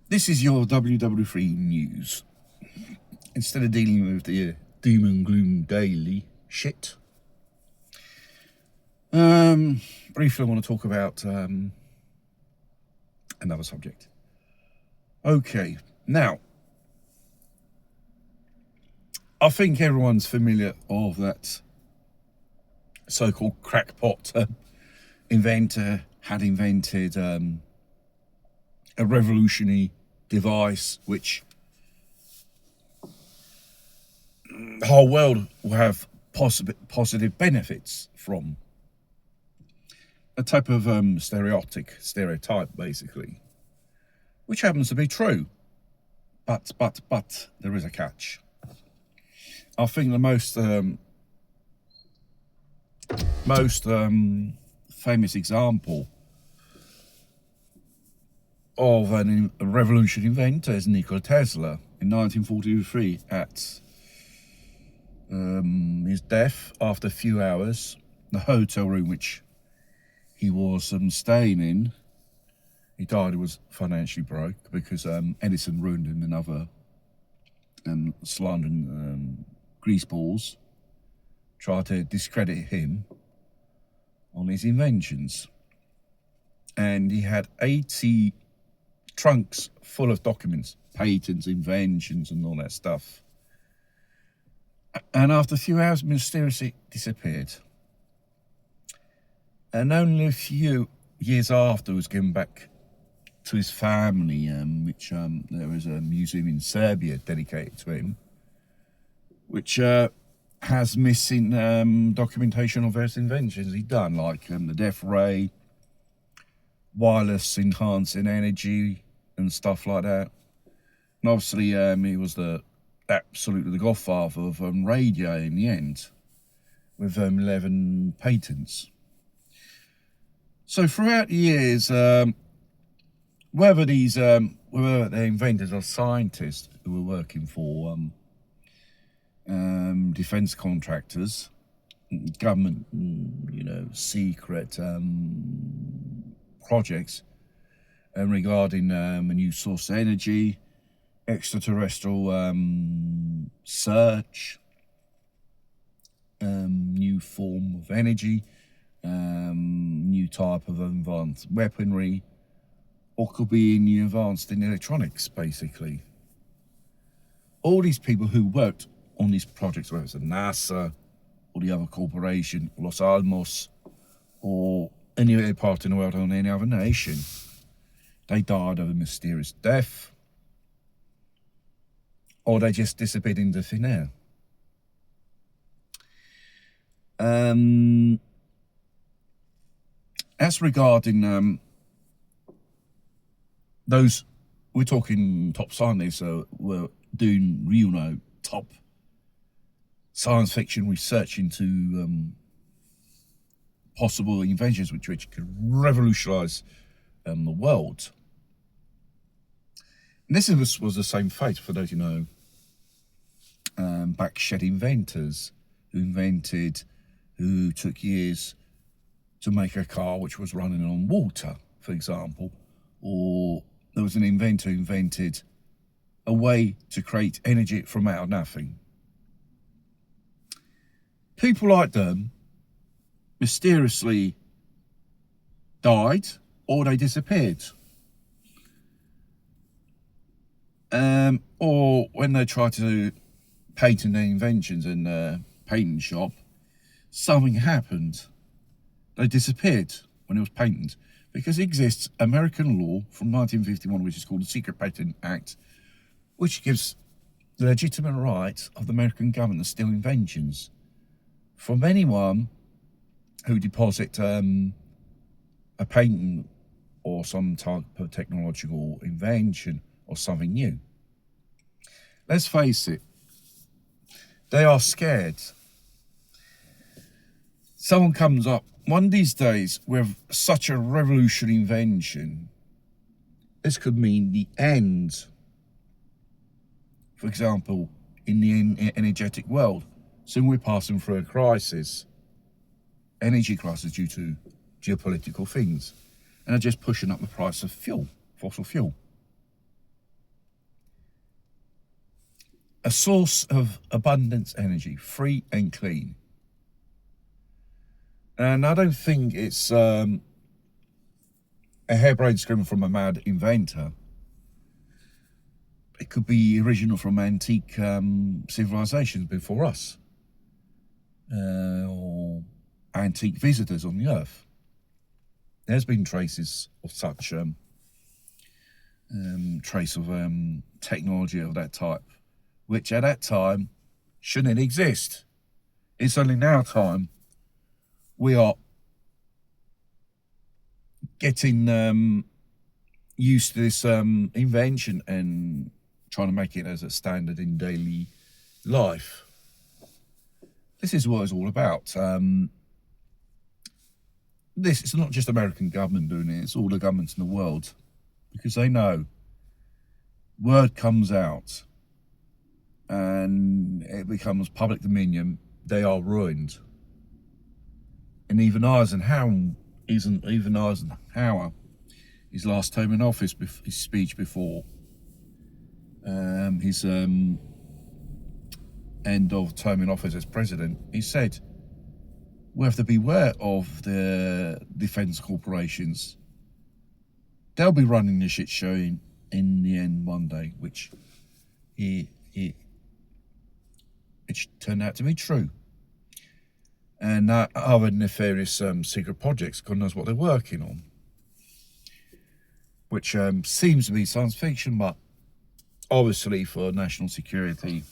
This is your WW3 news. Instead of dealing with the doom and gloom daily shit, briefly I want to talk about another subject. Okay, now, I think everyone's familiar of that so-called crackpot inventor had invented a revolutionary device which the whole world will have positive benefits from. A type of stereotype, basically, which happens to be true. But there is a catch. I think the most famous example of a revolutionary inventor is Nikola Tesla in 1943 at his death. After a few hours, the hotel room which he was staying in, he died. He was financially broke because Edison ruined him another slandering greaseballs, tried to discredit him on his inventions. And he had 80 trunks full of documents, patents, inventions, and all that stuff. And after a few hours, mysteriously disappeared. And only a few years after, was given back to his family, which there was a museum in Serbia dedicated to him, which has missing documentation of various inventions he'd done, like the death ray, wireless enhancing energy, and stuff like that. And obviously, he was absolutely the godfather of radio in the end, with 11 patents. So throughout the years, whether they're inventors or scientists who were working for defense contractors, government, secret projects, regarding a new source of energy, extraterrestrial search, new form of energy, new type of advanced weaponry, or could be new advanced in electronics, basically. All these people who worked on these projects, whether it's NASA or the other corporation, Los Alamos, or any other part in the world, or any other nation, they died of a mysterious death, or they just disappeared into thin air. As regarding those, we're talking top scientists, so we're doing real top science fiction research into possible inventions which could revolutionise the world. And this was the same fate for those backshed inventors who took years to make a car which was running on water, for example, or there was an inventor who invented a way to create energy from out of nothing. People like them mysteriously died, or they disappeared. Or when they tried to patent their inventions in a patent shop, something happened. They disappeared when it was patented, because it exists American law from 1951, which is called the Secret Patent Act, which gives the legitimate right of the American government to steal inventions from anyone who deposit a patent or some type of technological invention or something new. Let's face it, they are scared. Someone comes up one of these days with such a revolutionary invention. This could mean the end, for example, in the energetic world. Soon we're passing through a crisis, energy crisis, due to geopolitical things, and are just pushing up the price of fuel, fossil fuel. a source of abundance energy, free and clean. And I don't think it's a harebrained scream from a mad inventor. It could be original from antique civilizations before us, or antique visitors on the earth. There's been traces of such trace of technology of that type, which at that time shouldn't exist. It's only now time we are getting used to this invention and trying to make it as a standard in daily life. This is what it's all about. This is not just American government doing it, it's all the governments in the world, because they know word comes out and it becomes public dominion, they are ruined. And even Eisenhower, his last term in office, his speech before his end of term in office as president, he said, we have to beware of the defence corporations. They'll be running the shit show in the end one day, which it turned out to be true. And other nefarious secret projects, God knows what they're working on, which seems to be science fiction, but obviously for national security,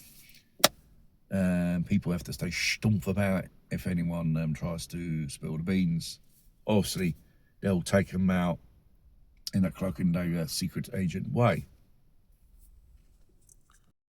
people have to stay stumpf about it. If anyone tries to spill the beans, obviously they'll take them out in a cloak and dagger secret agent way.